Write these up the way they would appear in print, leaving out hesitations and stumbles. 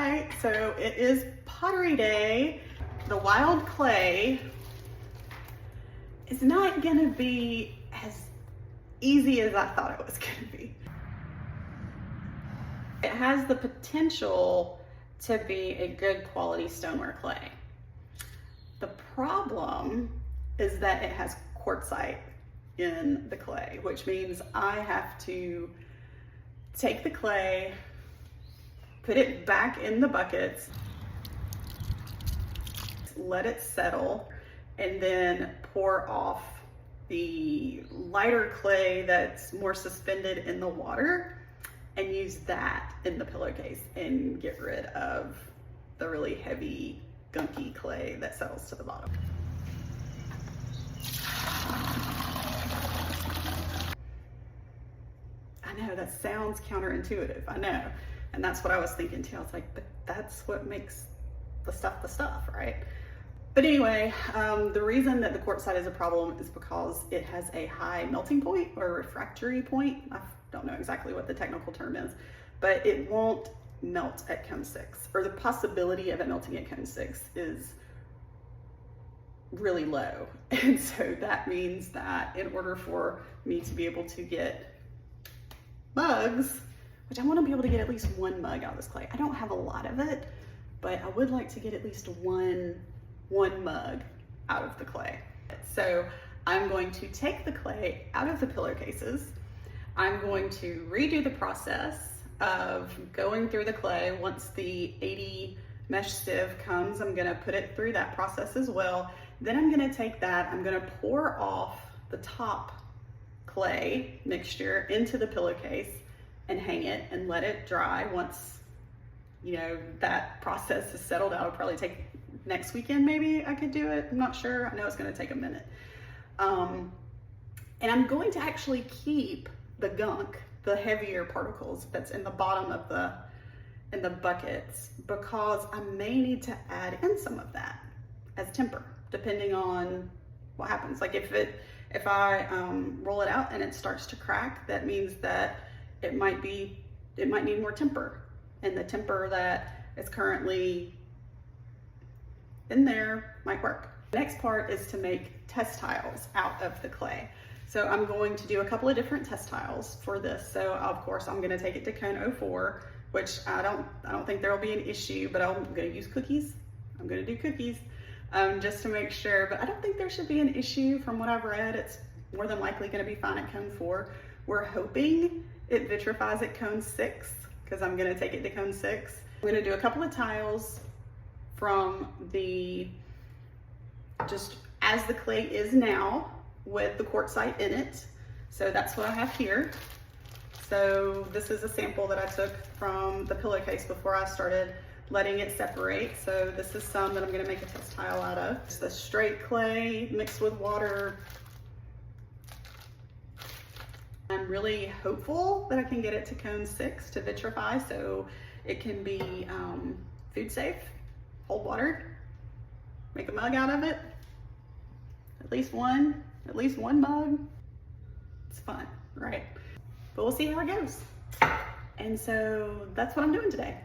right, so it is pottery day. The wild clay is not gonna be as easy as I thought it was gonna be. It has the potential to be a good quality stoneware clay. The problem is that it has quartzite in the clay, which means I have to take the clay, put it back in the buckets, let it settle, and then pour off the lighter clay that's more suspended in the water and use that in the pillowcase and get rid of the really heavy, gunky clay that settles to the bottom. I know that sounds counterintuitive, I know. And that's what I was thinking too. I was like, but that's what makes the stuff, right? But anyway, the reason that the quartzite is a problem is because it has a high melting point or refractory point. I don't know exactly what the technical term is, but it won't melt at cone 6, or the possibility of it melting at cone 6 is really low. And so that means that in order for me to be able to get mugs, which I want to be able to get at least one mug out of this clay. I don't have a lot of it, but I would like to get at least one mug out of the clay. So I'm going to take the clay out of the pillowcases. I'm going to redo the process of going through the clay. Once the 80 mesh sieve comes, I'm gonna put it through that process as well. Then I'm gonna take that, I'm gonna pour off the top clay mixture into the pillowcase and hang it and let it dry. Once, you know, that process is settled out, it'll probably take next weekend, maybe I could do it. I'm not sure. I know it's going to take a minute. And I'm going to actually keep the gunk, the heavier particles that's in the bottom of the buckets, because I may need to add in some of that as timber, depending on what happens. Like if I roll it out and it starts to crack, that means that it might need more timber, and the timber that is currently in there might work. The next part is to make test tiles out of the clay. So I'm going to do a couple of different test tiles for this. So of course I'm gonna take it to cone 04, which I don't think there will be an issue, but I'm gonna use cookies. I'm gonna do cookies just to make sure, but I don't think there should be an issue. From what I've read, it's more than likely gonna be fine at cone 4. We're hoping it vitrifies at cone 6, because I'm gonna take it to cone 6. I'm gonna do a couple of tiles from just as the clay is now with the quartzite in it. So that's what I have here. So this is a sample that I took from the pillowcase before I started letting it separate. So this is some that I'm gonna make a test tile out of. It's the straight clay mixed with water. I'm really hopeful that I can get it to cone 6 to vitrify so it can be food safe, hold water, make a mug out of it. At least one mug. It's fun, right? But we'll see how it goes. And so that's what I'm doing today.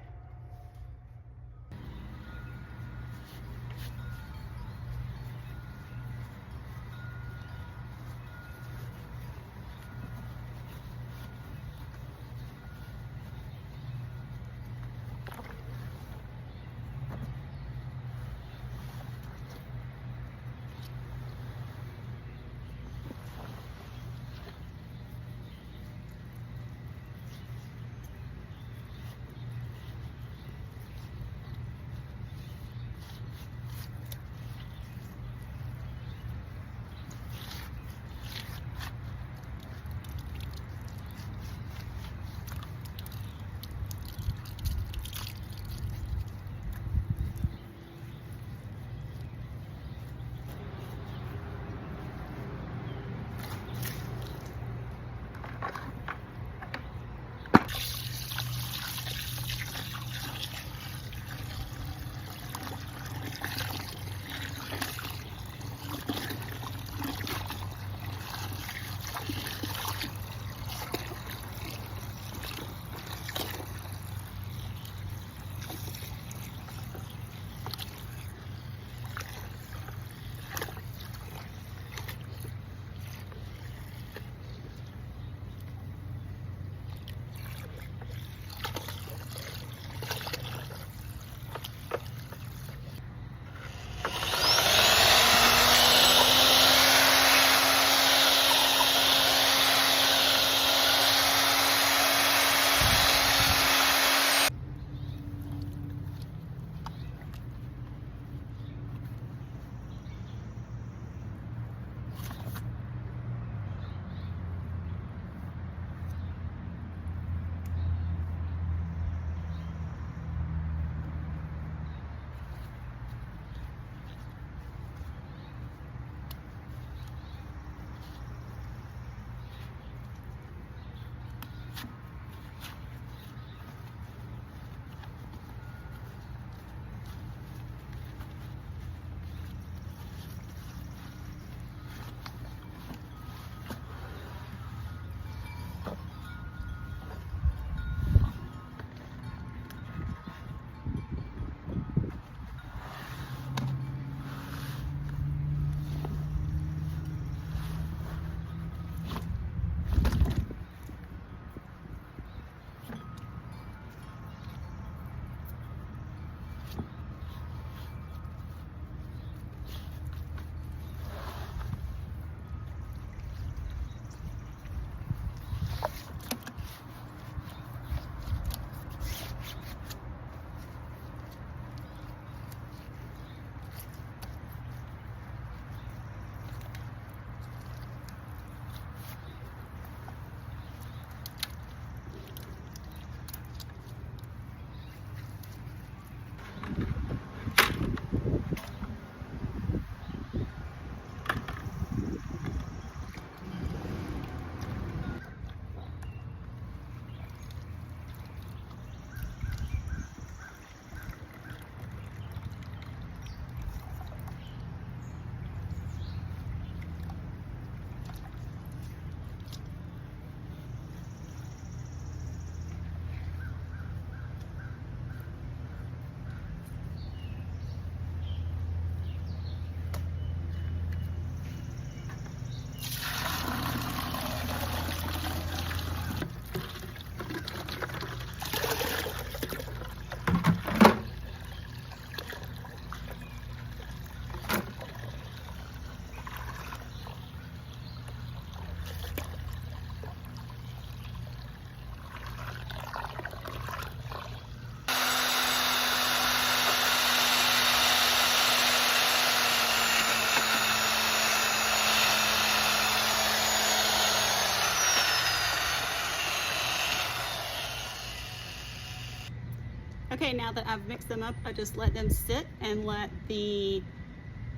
Okay, now that I've mixed them up, I just let them sit and let the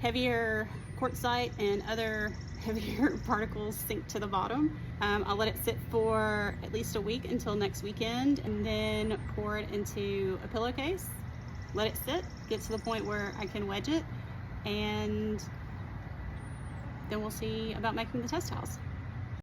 heavier quartzite and other heavier particles sink to the bottom. I'll let it sit for at least a week until next weekend, and then pour it into a pillowcase, let it sit, get to the point where I can wedge it, and then we'll see about making the test tiles.